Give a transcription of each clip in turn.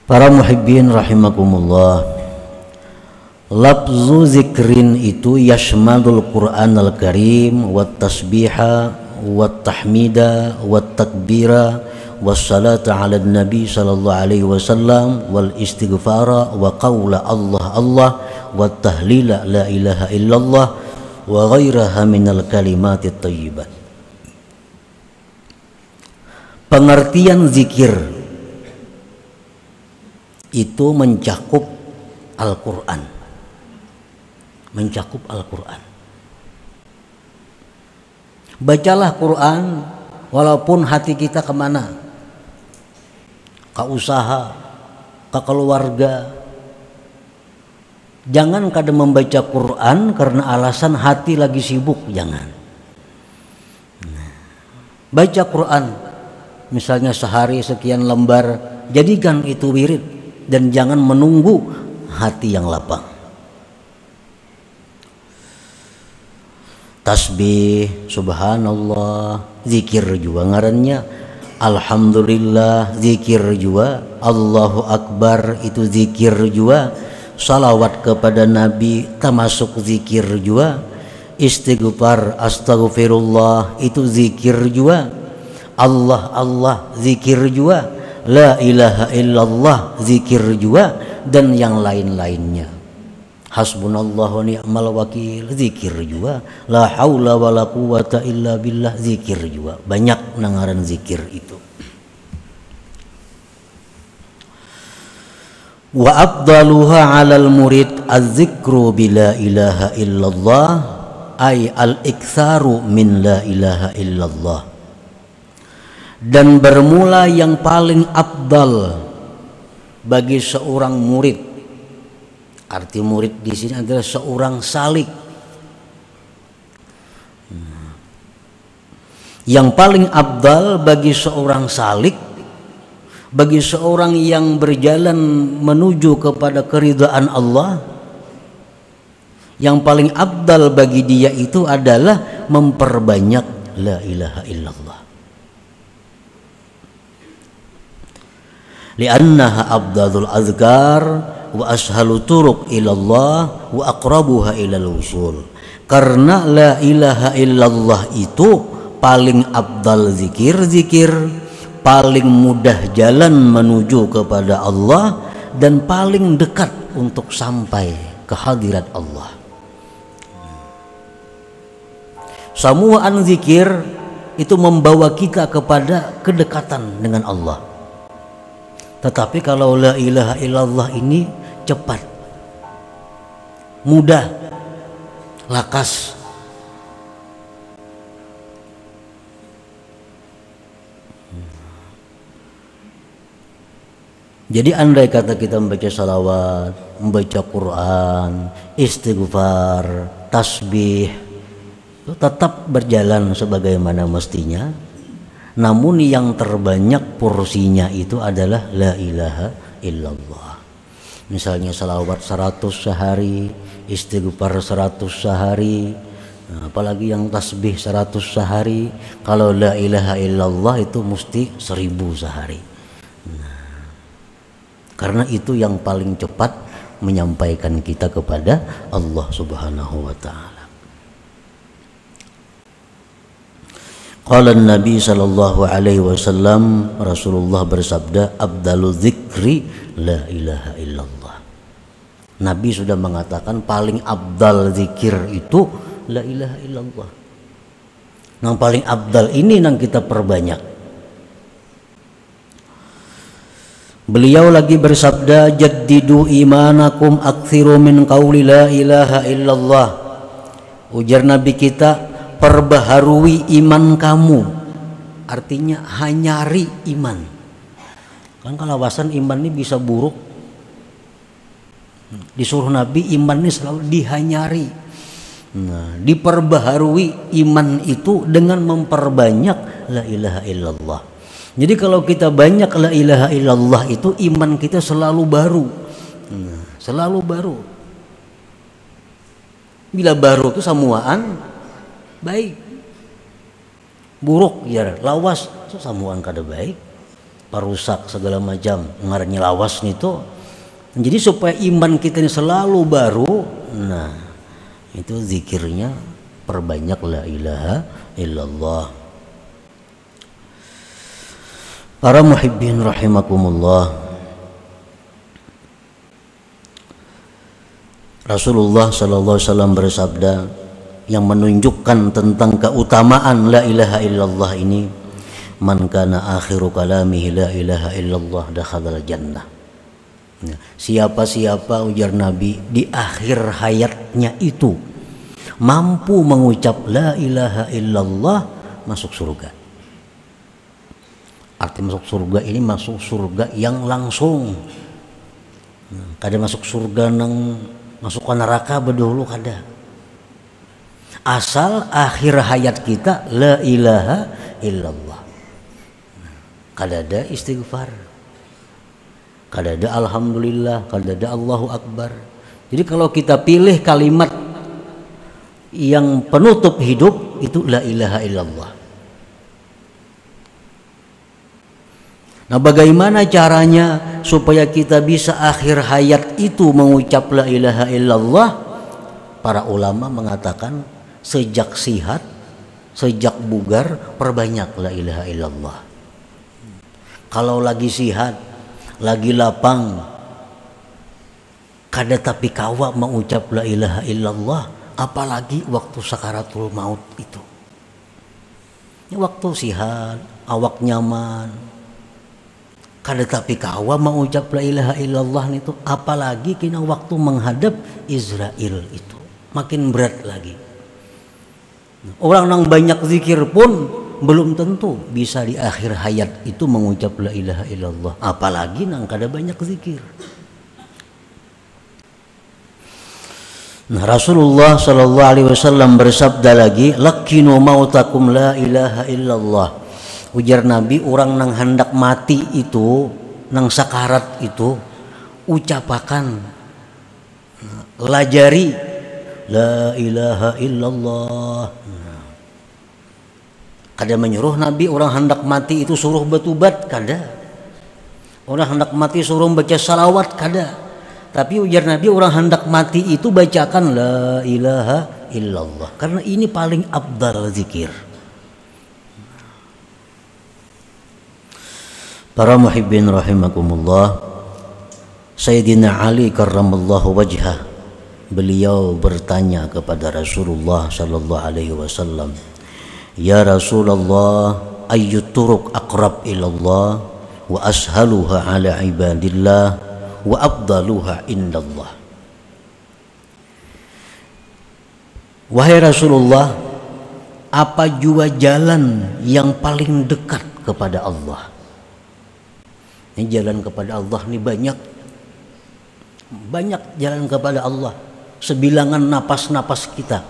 Para muhibbin rahimakumullah, lafzu zikrin itu yashmalul Qur'an al-Karim wat tasbiha wat tahmida wat takbira was salata ala nabi sallallahu alaihi wasallam wal istighfara wa qawla Allah Allah wat tahlila la ilaha illallah wa ghairaha minal kalimatit thayyibat. Pengertian zikir itu mencakup Al-Quran, Bacalah Quran walaupun hati kita kemana, ke usaha, ke keluarga. Jangan kadang membaca Quran karena alasan hati lagi sibuk, jangan. Baca Quran misalnya sehari sekian lembar, jadikan itu wirid. Dan jangan menunggu hati yang lapang. Tasbih, subhanallah, zikir juga ngarannya. Alhamdulillah, zikir juga. Allahu Akbar, itu zikir juga. Salawat kepada Nabi termasuk zikir juga. Istighfar, astaghfirullah, itu zikir juga. Allah Allah, zikir juga. La ilaha illallah, zikir juga, dan yang lain-lainnya. Hasbunallahu ni'mal wakil, zikir juga. La haula wala quwata illa billah, zikir juga. Banyak nangaran zikir itu. Wa afdaluha 'alal murid az-zikru bila ilaha illallah, ay al-iktsaru min la ilaha illallah. Dan bermula yang paling afdal bagi seorang murid. Arti murid di sini adalah seorang salik. Yang paling afdal bagi seorang salik, bagi seorang yang berjalan menuju kepada keridhaan Allah, yang paling afdal bagi dia itu adalah memperbanyak la ilaha illallah. Li'annaha afdalul azkar wa ashalu turuq ilallah wa aqrabuha ilal wusul. Karena la ilaha illallah itu paling afdal zikir-zikir, paling mudah jalan menuju kepada Allah, dan paling dekat untuk sampai ke hadirat Allah. Samuan zikir itu membawa kita kepada kedekatan dengan Allah. Tetapi kalau la ilaha illallah ini cepat, mudah, lakas. Jadi andai kata kita membaca salawat, membaca Quran, istighfar, tasbih, itu tetap berjalan sebagaimana mestinya. Namun yang terbanyak porsinya itu adalah la ilaha illallah. Misalnya salawat 100 sehari, istighfar 100 sehari, apalagi yang tasbih 100 sehari. Kalau la ilaha illallah itu mesti 1000 sehari. Karena itu yang paling cepat menyampaikan kita kepada Allah Subhanahu wa ta'ala. Qala Nabi sallallahu alaihi wasallam, Rasulullah bersabda, abdalu dzikri la ilaha illallah. Nabi sudah mengatakan paling abdal zikir itu la ilaha illallah. Yang paling abdal ini yang kita perbanyak. Beliau lagi bersabda, jaddidu imanakum aktsiru min qauli la ilaha illallah. Ujar Nabi kita, perbaharui iman kamu, artinya hanyari iman. Kan kalau alasan iman ini bisa buruk, disuruh Nabi iman ini selalu dihanyari. Nah, diperbaharui iman itu dengan memperbanyak la ilaha illallah. Jadi kalau kita banyak la ilaha illallah itu iman kita selalu baru. Nah, selalu baru. Bila baru itu samuaan baik, buruk ya lawas samuan kada baik. parusak segala macam ngarannya lawas itu. Jadi supaya iman kita ini selalu baru, nah itu zikirnya perbanyak la ilaha illallah. Para muhibbin rahimakumullah, Rasulullah sallallahu alaihi wasallam bersabda yang menunjukkan tentang keutamaan la ilaha illallah ini, man kana akhiru kalamihi la ilaha illallah dakhalal jannah. Siapa-siapa, ujar Nabi, di akhir hayatnya itu mampu mengucap la ilaha illallah, masuk surga. Arti masuk surga ini masuk surga yang langsung. Kada masuk surga nang masuk ke neraka bedulu kada. Asal akhir hayat kita la ilaha illallah. Kada ada istighfar, kada ada alhamdulillah, kada ada Allahu akbar. Jadi kalau kita pilih kalimat yang penutup hidup itu la ilaha illallah. Nah, bagaimana caranya supaya kita bisa akhir hayat itu mengucap la ilaha illallah? Para ulama mengatakan sejak sihat, sejak bugar, perbanyak la ilaha illallah. Kalau lagi sihat, lagi lapang, kada tapi kawa mengucap la ilaha illallah, apalagi waktu sakaratul maut itu. Ini waktu sihat, awak nyaman, kada tapi kawa mengucap la ilaha illallah itu, apalagi kena waktu menghadap Israel itu makin berat lagi. Orang yang banyak zikir pun belum tentu bisa di akhir hayat itu mengucap la ilaha illallah, apalagi nang kada banyak zikir. Nah, Rasulullah sallallahu alaihi wasallam bersabda lagi, lakinu mautakum la ilaha illallah. Ujar Nabi, orang nang hendak mati itu, nang sakarat itu, ucapakan, lajari la ilaha illallah. Kada menyuruh Nabi orang hendak mati itu suruh bertobat, kada. Orang hendak mati suruh baca salawat, kada. Tapi ujar Nabi, orang hendak mati itu bacakan la ilaha illallah, karena ini paling afdal zikir. Para muhibbin rahimakumullah, Sayyidina Ali karramallahu wajhah, beliau bertanya kepada Rasulullah sallallahu alaihi wasallam, ya Rasulullah, ayyut turuq aqrab ilallah wa ashaluha ala ibadillah wa afdaluha indallah. Wahai Rasulullah, apa jua jalan yang paling dekat kepada Allah? Ini jalan kepada Allah ini banyak jalan kepada Allah, sebilangan napas-napas kita.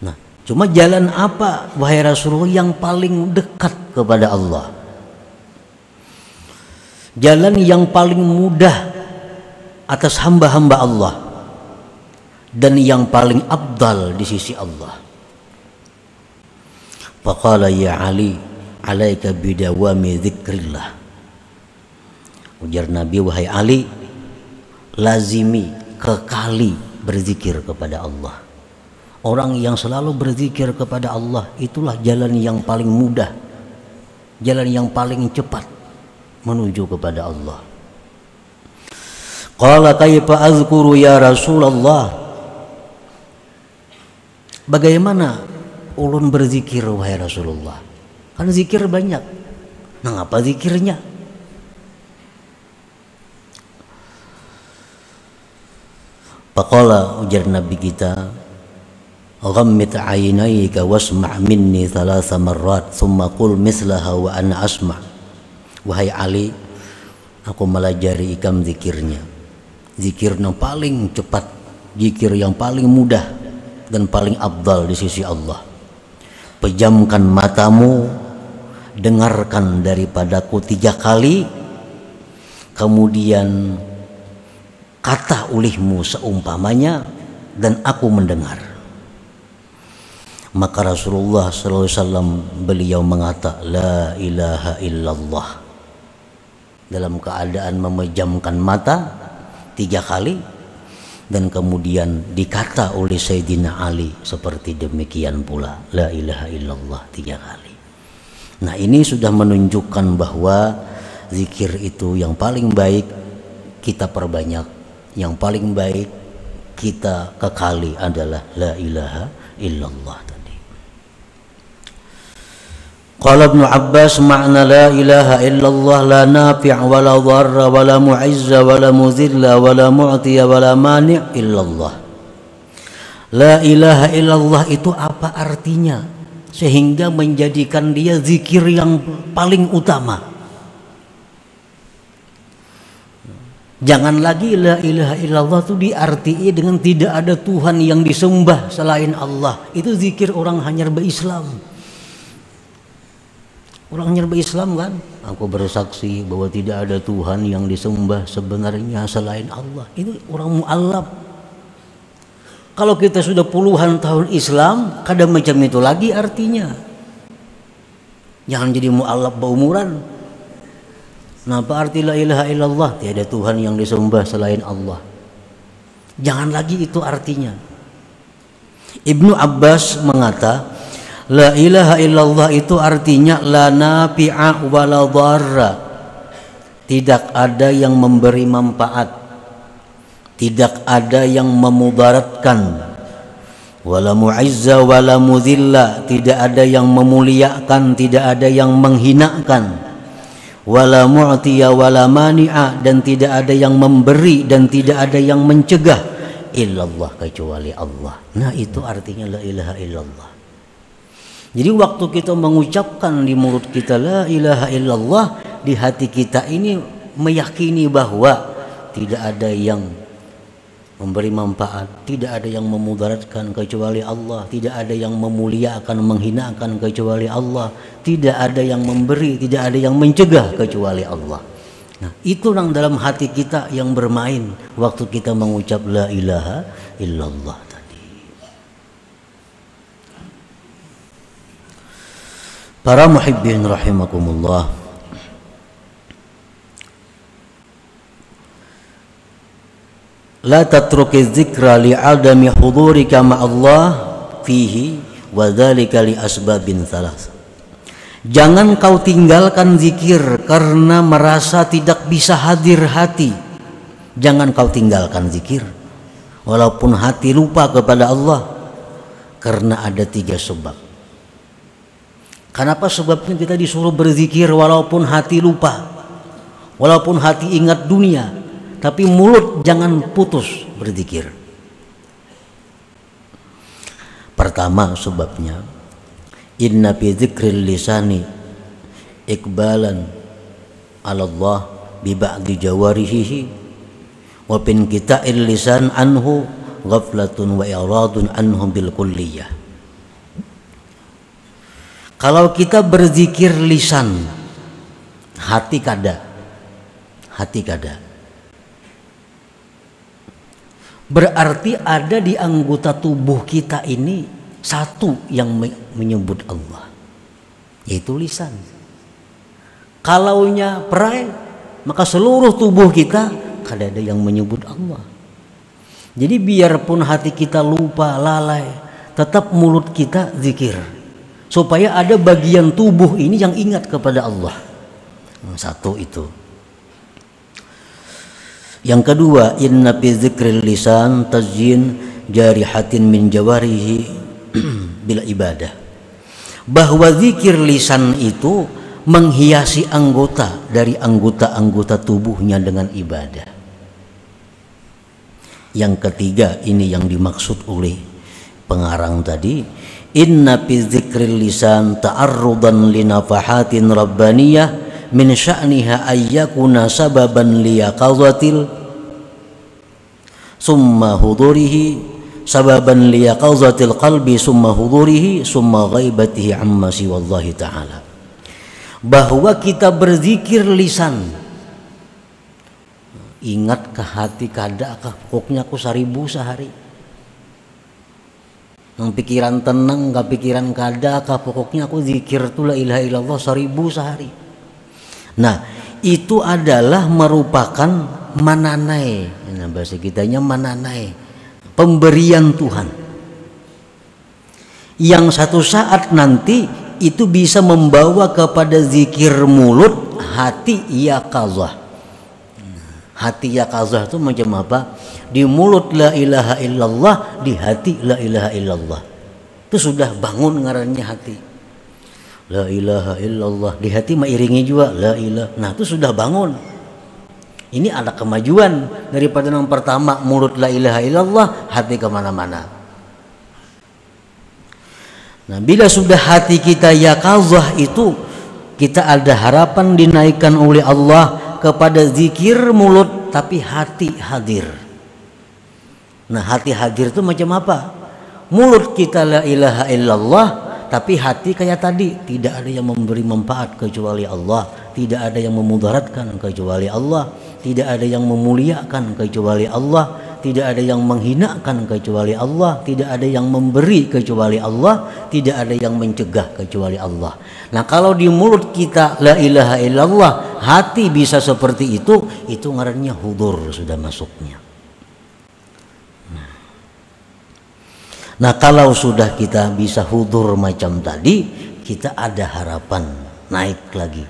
Nah, cuma jalan apa wahai Rasulullah yang paling dekat kepada Allah? Jalan yang paling mudah atas hamba-hamba Allah dan yang paling afdal di sisi Allah. Faqala ya Ali, alaika bidawami dzikrillah. Ujar Nabi, wahai Ali, lazimi, kekali berzikir kepada Allah. Orang yang selalu berzikir kepada Allah, itulah jalan yang paling mudah, jalan yang paling cepat menuju kepada Allah. Qala kaifa azkuru ya Rasulullah? Bagaimana ulun berzikir wahai Rasulullah? Kan zikir banyak. Nah, apa zikirnya? Faqala, ujar Nabi kita, ghammit aynayka wasma' minni thalatha marrat thumma qul mislaha wa ana asma'. Wahai Ali, aku melajari ikam zikirnya, zikir yang paling cepat, zikir yang paling mudah dan paling afdal di sisi Allah. Pejamkan matamu, dengarkan daripadaku 3 kali, kemudian kata ulihmu seumpamanya dan aku mendengar. Maka Rasulullah sallallahu alaihi wasallam beliau mengata la ilaha illallah dalam keadaan memejamkan mata 3 kali, dan kemudian dikata oleh Sayyidina Ali seperti demikian pula la ilaha illallah 3 kali. Nah, ini sudah menunjukkan bahwa zikir itu yang paling baik kita perbanyak, yang paling baik kita kekali adalah la ilaha illallah tadi. Qala Ibnu Abbas makna la ilaha illallah la nafi' wa la dharra wa la mu'izza wa la muzilla wa la mu'tiya wa la mani' illallah. La ilaha illallah itu apa artinya sehingga menjadikan dia zikir yang paling utama. Jangan lagi la ilaha illallah itu diartii dengan tidak ada Tuhan yang disembah selain Allah. Itu zikir orang hanya berislam. Orang hanya berislam kan? Aku bersaksi bahwa tidak ada Tuhan yang disembah sebenarnya selain Allah. Itu orang mu'allaf. Kalau kita sudah puluhan tahun Islam, kadang macam itu lagi artinya. Jangan jadi mu'allaf berumuran. Nah, apa arti la ilaha illallah? Tiada Tuhan yang disembah selain Allah. Jangan lagi itu artinya. Ibnu Abbas mengata, la ilaha illallah itu artinya la nafi'a wa la dharra. Tidak ada yang memberi manfaat, tidak ada yang memudaratkan. Wala mu'izza wala mudhilla, tidak ada yang memuliakan, tidak ada yang menghinakan. Wala mu'tiya wala mani'a, dan tidak ada yang memberi dan tidak ada yang mencegah illallah, kecuali Allah. Nah, itu artinya la ilaha illallah. Jadi waktu kita mengucapkan di mulut kita la ilaha illallah, di hati kita ini meyakini bahwa tidak ada yang memberi manfaat, tidak ada yang memudaratkan kecuali Allah, tidak ada yang memuliakan, menghinakan kecuali Allah, tidak ada yang memberi, tidak ada yang mencegah kecuali Allah. Nah, itu yang dalam hati kita yang bermain waktu kita mengucap la ilaha illallah tadi. Para muhibbin rahimakumullah, la tatruki dzikra li'adami hudurika ma'allah fihi wa dzalika li asbabin thalath. Jangan kau tinggalkan zikir karena merasa tidak bisa hadir hati. Jangan kau tinggalkan zikir walaupun hati lupa kepada Allah, karena ada 3 sebab. Kenapa sebabnya kita disuruh berzikir walaupun hati lupa, walaupun hati ingat dunia, tapi mulut jangan putus berzikir. Pertama sebabnya, inna fi dzikril lisani iqbalan 'ala Allah bi ba'di jawarihi wa bin kita'il lisan anhu ghaflatun wa i'radun anhu bil kulliyah. Kalau kita berzikir lisan, hati kada. Berarti ada di anggota tubuh kita ini satu yang menyebut Allah, yaitu lisan. Kalaunya perai, maka seluruh tubuh kita kada ada yang menyebut Allah. Jadi biarpun hati kita lupa, lalai, tetap mulut kita zikir, supaya ada bagian tubuh ini yang ingat kepada Allah. Satu itu. Yang kedua, inna fi dzikril lisan tazyin jarihatin min jawarihi bil ibadah. Bahwa zikir lisan itu menghiasi anggota dari anggota-anggota tubuhnya dengan ibadah. Yang ketiga, ini yang dimaksud oleh pengarang tadi, inna fi dzikril lisan ta'arrudan li nafahatin rabbaniyah min sya'niha ayyakuna sababan liyaqadhatil summa hudurihi sababan liyaqadhatil qalbi summa hudurihi summa ghaibatihi amma siwallahi ta'ala. Bahwa kita berzikir lisan, ingat ke hati kada kah pokoknya aku 1000 sehari. Nang pikiran tenang, gak pikiran kada, pokoknya aku zikir tu la ilaha illallah 1000 sehari. Nah, itu adalah merupakan mananai. Nah, bahasa kitanya mananai, pemberian Tuhan. Yang satu saat nanti itu bisa membawa kepada zikir mulut, hati yaqazah. Hati yaqazah itu macam apa? Di mulut la ilaha illallah, di hati la ilaha illallah. Itu sudah bangun ngarannya hati. La ilaha illallah, di hati mengiringi juga la ilaha. Nah, itu sudah bangun. Ini ada kemajuan daripada yang pertama mulut la ilaha illallah, hati kemana-mana. Nah, bila sudah hati kita yaqazah itu, kita ada harapan dinaikkan oleh Allah kepada zikir mulut tapi hati hadir. Nah, hati hadir itu macam apa? Mulut kita la ilaha illallah, tapi hati kayak tadi, tidak ada yang memberi manfaat kecuali Allah, tidak ada yang memudaratkan kecuali Allah, tidak ada yang memuliakan kecuali Allah, tidak ada yang menghinakan kecuali Allah, tidak ada yang memberi kecuali Allah, tidak ada yang mencegah kecuali Allah. Nah, kalau di mulut kita la ilaha illallah, hati bisa seperti itu ngarannya hudur sudah masuknya. Nah, kalau sudah kita bisa hudur macam tadi, kita ada harapan naik lagi.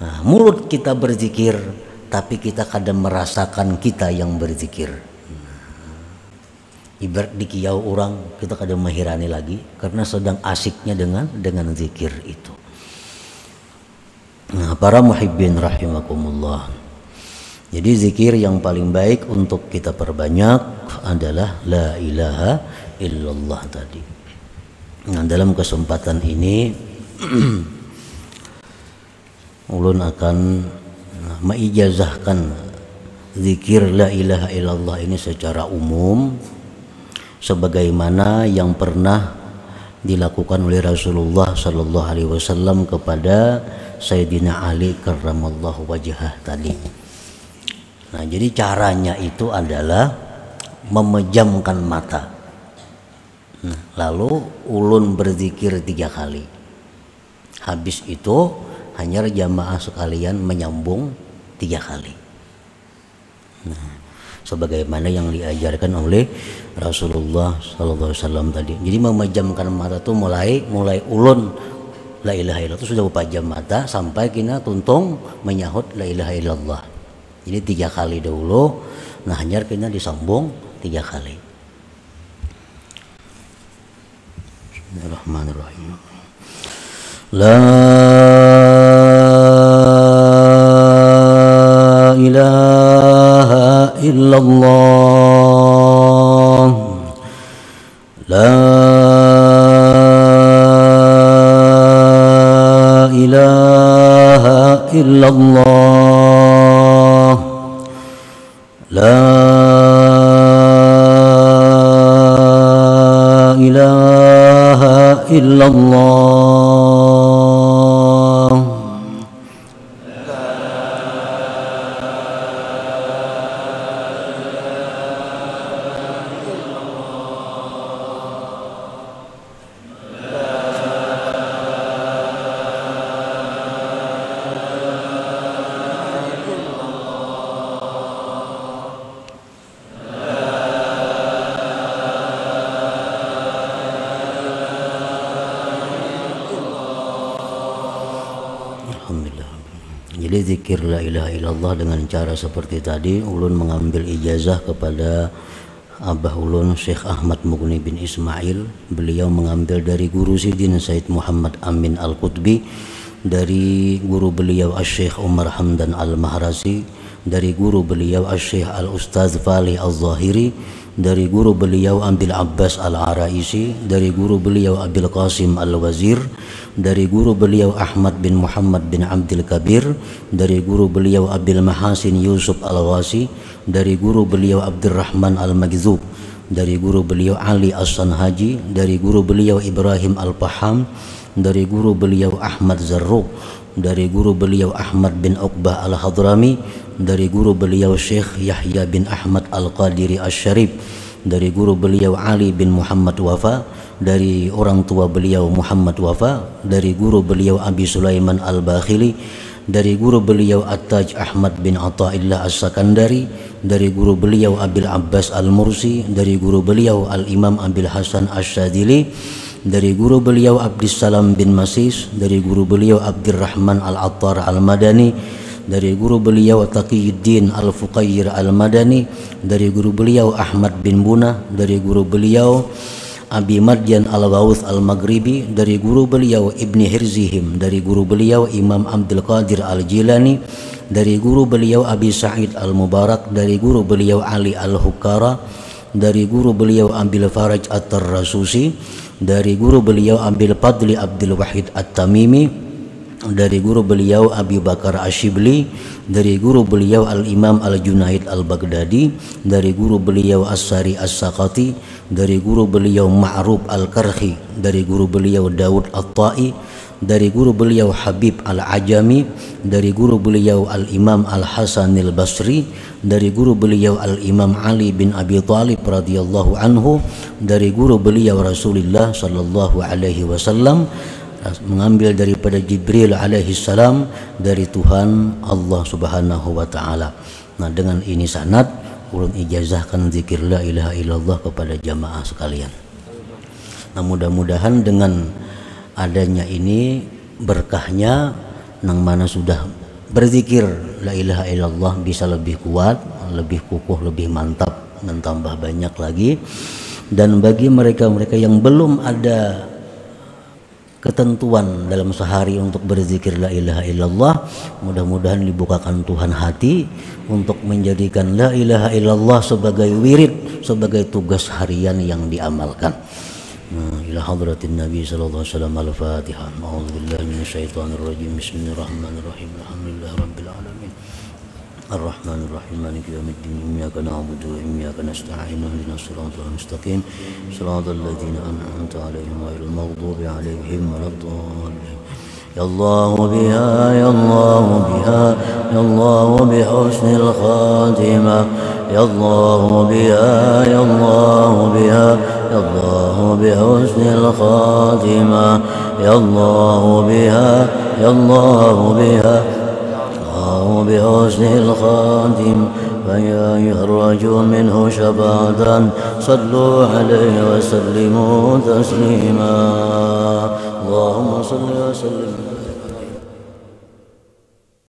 Nah, mulut kita berzikir, tapi kita kadang merasakan kita yang berzikir. Ibarat di kiau orang, kita kadang menghirani lagi karena sedang asiknya dengan zikir itu. Nah, para muhibbin rahimakumullah. Jadi zikir yang paling baik untuk kita perbanyak adalah la ilaha illallah tadi. Nah, dalam kesempatan ini ulun akan meijazahkan zikir la ilaha illallah ini secara umum sebagaimana yang pernah dilakukan oleh Rasulullah sallallahu alaihi wasallam kepada Sayyidina Ali karramallahu wajhah tadi. Nah, jadi caranya itu adalah memejamkan mata. Nah, lalu ulun berzikir 3 kali. Habis itu hanya jamaah sekalian menyambung 3 kali. Nah, sebagaimana yang diajarkan oleh Rasulullah sallallahu alaihi wasallam tadi. Jadi memejamkan mata itu mulai ulun la ilaha illallah itu sudah berpajam mata sampai kina tuntung menyahut la ilaha illallah. Jadi 3 kali dahulu, nah hanya kena disambung 3 kali. Bismillahirrahmanirrahim. La ilaha illallah. La ilaha illallah. La ilaha illallah. Jadi zikir la ilaha illallah dengan cara seperti tadi, ulun mengambil ijazah kepada Abah ulun Syekh Ahmad Mughni bin Ismail. Beliau mengambil dari guru Sidin Said Muhammad Amin Al-Qutbi, dari guru beliau Syekh Umar Hamdan Al-Mahrasi, dari guru beliau Syekh Al-Ustaz Fali Al-Zahiri, dari guru beliau Abil Abbas Al-Araisi, dari guru beliau Abil Qasim Al-Wazir, dari guru beliau Ahmad bin Muhammad bin Abdul Kabir, dari guru beliau Abil Mahasin Yusuf Al-Wasi, dari guru beliau Abdurrahman Al-Magzub, dari guru beliau Ali As-Sanhaji, dari guru beliau Ibrahim Al-Paham, dari guru beliau Ahmad Zarruq, dari guru beliau Ahmad bin Uqbah Al-Hadrami, dari guru beliau Syekh Yahya bin Ahmad Al-Qadiri Asy-Syarif, dari guru beliau Ali bin Muhammad Wafa, dari orang tua beliau Muhammad Wafa, dari guru beliau Abi Sulaiman Al-Bakhili, dari guru beliau At-Taj Ahmad bin Athaillah As-Sakandari, dari guru beliau Abil Abbas Al-Mursi, dari guru beliau Al-Imam Abil Hasan Asy-Syadzili, dari guru beliau Abdissalam bin Masis, dari guru beliau Abdurrahman Al-Attar Al-Madani, dari guru beliau Taqiyuddin Al-Fuqayyir Al-Madani, dari guru beliau Ahmad bin Bunah, dari guru beliau Abi Madyan Al-Ghawth Al-Maghribi, dari guru beliau Ibni Hirzihim, dari guru beliau Imam Abdul Qadir Al-Jilani, dari guru beliau Abi Sa'id Al-Mubarak, dari guru beliau Ali Al-Hukkara, dari guru beliau Abil Faraj At-Tarrasusi, dari guru beliau Abil Fadli Abdul Wahid At-Tamimi, dari guru beliau Abi Bakar Asyibli, dari guru beliau Al-Imam Al-Junaid Al-Baghdadi, dari guru beliau As-Sari As-Sakati, dari guru beliau Ma'ruf Al-Karhi, dari guru beliau Daud At-Ta'i, dari guru beliau Habib Al-Ajami, dari guru beliau Al-Imam Al-Hasan Al-Basri, dari guru beliau Al-Imam Ali bin Abi Thalib radhiyallahu anhu, dari guru beliau Rasulullah sallallahu alaihi wasallam, mengambil daripada Jibril alaihi salam dari Tuhan Allah Subhanahu wa taala. Nah, dengan ini sanad ulun ijazahkan zikir la ilaha illallah kepada jamaah sekalian. Nah, mudah-mudahan dengan adanya ini berkahnya nang mana sudah berzikir la ilaha illallah bisa lebih kuat, lebih kukuh, lebih mantap dan tambah banyak lagi. Dan bagi mereka-mereka yang belum ada ketentuan dalam sehari untuk berzikir la ilaha illallah, mudah-mudahan dibukakan Tuhan hati untuk menjadikan la ilaha illallah sebagai wirid, sebagai tugas harian yang diamalkan. Ila hadratin Nabi sallallahu alaihi wasallam. Al-Fatihah. A'udzubillahi minasyaitonir rajim. Bismillahirrahmanirrahim. Alhamdulillahirabbil alamin. Ar-Rahmanir Rahim. Maliki yaumiddin. Iyyaka na'budu wa iyyaka nasta'in. Ihdinas siratal mustaqim. Siratal ladzina an'amta 'alaihim ghairil maghdubi 'alaihim waladdallin. Ya Allah biha, ya Allah biha, ya Allah bihusnil khatimah. Ya Allah biha, ya Allah biha, ya Allah bihusnil khatimah. Ya Allah biha, ya Allah biha, بحسن الخاتم. فيا يرجو منه شفاعة صلوا عليه وسلموا تسليما. اللهم صل وسلم.